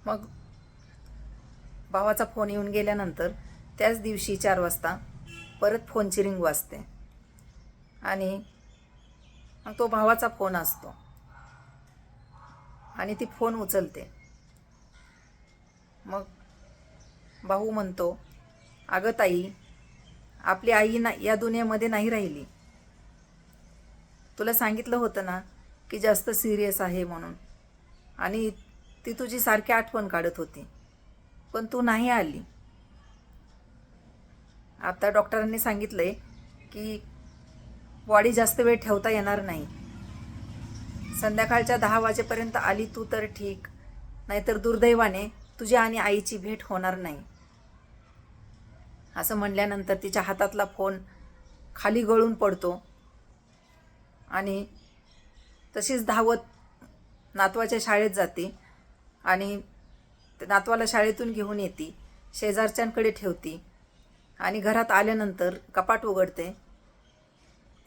मग भावाचा फोन येऊन गेल्यानंतर त्याच दिवशी 4 वाजता परत फोनची रिंग वाजते आणि मग तो भावाचा फोन असतो आणि ती फोन उचलते. मग भाऊ म्हणतो, अगं ताई, आपली आई ना या दुनियेमध्ये नाही राहिली. तुला सांगितलं होतं ना की जास्त सिरियस आहे म्हणून, आणि ती तुझी सारखी आठवण काढत होती, पण तू नाही आली. आता डॉक्टरांनी सांगितलंय की बॉडी जास्त वेळ ठेवता येणार नाही. संध्याकाळच्या 10 वाजेपर्यंत आली तू तर ठीक, नाहीतर दुर्दैवाने तुझ्या आणि आईची भेट होणार नाही. असं म्हणल्यानंतर तिच्या हातातला फोन खाली गळून पडतो आणि तशीच धावत नातवाच्या शाळेत जाते आणि नातवाला शाळेतून घेऊन येते, शेजारच्यांकडे ठेवते आणि घरात आल्यानंतर कपाट उघडते,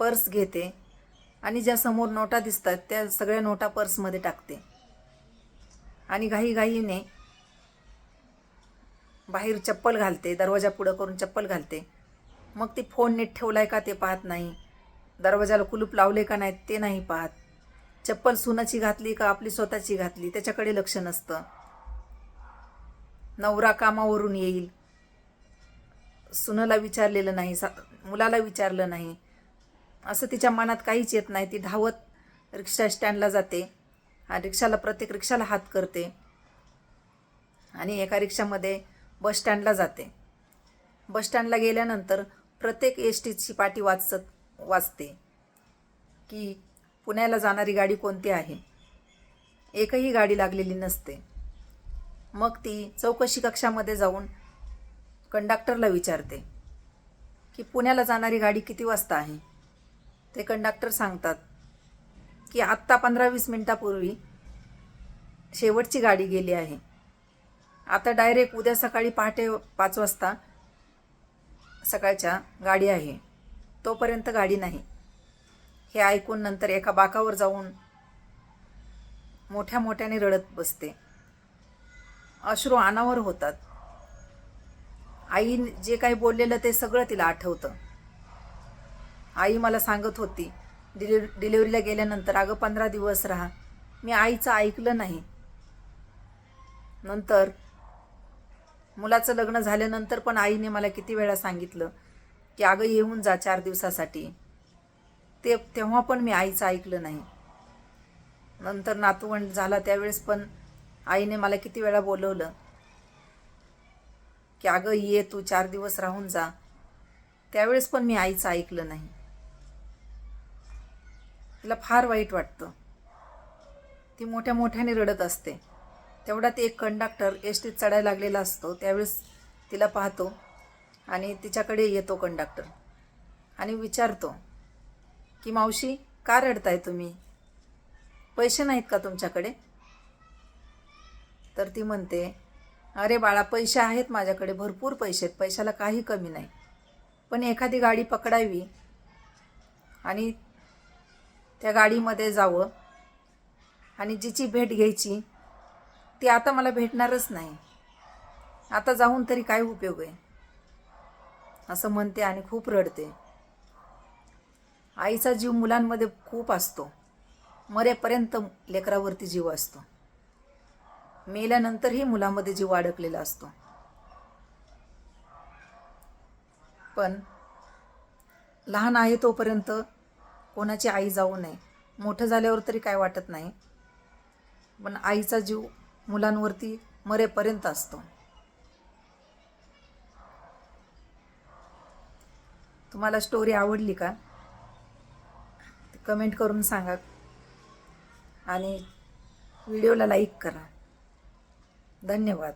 पर्स घेते आणि ज्या समोर नोटा दिसतात त्या सगळ्या नोटा पर्समध्ये टाकते आणि घाईघाईने बाहेर चप्पल घालते, दरवाजा पुढं करून चप्पल घालते. मग ती फोन नीट ठेवलाय का ते पाहत नाही, दरवाजाला कुलूप लावले का नाही ते नाही पाहत, चप्पल सुनाची घातली का आपली स्वतःची घातली त्याच्याकडे लक्ष नसतं. नवरा कामावरून येईल, सुनेला विचारलेलं नाही, मुलाला विचारलं नाही, असं तिच्या मनात काहीच येत नाही. ती धावत रिक्षा स्टँडला जाते आणि प्रत्येक रिक्षाला हात करते आणि एका रिक्षामध्ये बस स्टँडला जाते. बस स्टँडला गेल्यानंतर प्रत्येक एसटीची पाटी वाचते की पुण्याला जाणारी गाडी कोणती आहे. एकही गाडी लागलेली नसते. मग ती चौकशी कक्षामध्ये जाऊन कंडक्टरला विचारते की पुण्याला जाणारी गाडी किती वाजता आहे. ते कंडक्टर सांगतात की आत्ता 15-20 मिनटापूर्वी शेवटची गाडी गेली आहे, आता डायरेक्ट उद्या सकाळी पहाटे 5 वाजता सकाळच्या गाडी आहे, तोपर्यंत गाडी नाही. हे ऐकून नंतर एका बाकावर जाऊन मोठ्या मोठ्याने रडत बसते. अश्रू अनावर होतात. आई जे काही बोललेलं ते सगळं तिला आठवतं. आई मला सांगत होती डिलिव्हरीला गेल्यानंतर, अगं 15 दिवस राहा. मी आईचं ऐकलं नाही. नंतर मुलाचं लग्न झाल्यानंतर पण आईने मला किती वेळा सांगितलं की अगं येऊन जा 4 दिवसासाठी. तेव्हा पण मी आईचं ऐकलं नाही. नंतर नातवंड झाला त्यावेळेस पण आईने मला किती वेळा बोलवलं की अगं ये तू 4 दिवस राहून जा. त्यावेळेस पण मी आईचं ऐकलं नाही. तिला फार वाईट वाटतं. ती मोठ्या मोठ्याने रडत असते. तेवढ्यात एक कंडक्टर एसटीत चढायला लागलेला असतो. त्यावेळेस तिला पाहतो आणि तिच्याकडे येतो कंडक्टर आणि विचारतो की मावशी, का रडताय तुम्ही? पैसे नाहीत का तुमच्याकडे? तर ती म्हणते, अरे बाळा, पैसे आहेत माझ्याकडे, भरपूर पैसे आहेत, पैशाला काही कमी नाही, पण एखादी गाडी पकडावी आणि त्या गाडीमध्ये जावं आणि जिची भेट घ्यायची ती आता मला भेटणारच नाही. आता जाऊन तरी काय उपयोग आहे, असं म्हणते आणि खूप रडते. आईचा जीव मुलांमध्ये खूप असतो. मरेपर्यंत लेकरावरती जीव असतो. मेल्यानंतरही मुलामध्ये जीव अडकलेला असतो. पण लहान आहे तोपर्यंत कोणाची आई जाऊ नये. मोठं झाल्यावर तरी काय वाटत नाही, पण आईचा जीव मुलांवरती मरेपर्यंत असतो. तुम्हाला स्टोरी आवडली का? कमेंट करून सांगा आणि व्हिडिओला लाईक करा. धन्यवाद.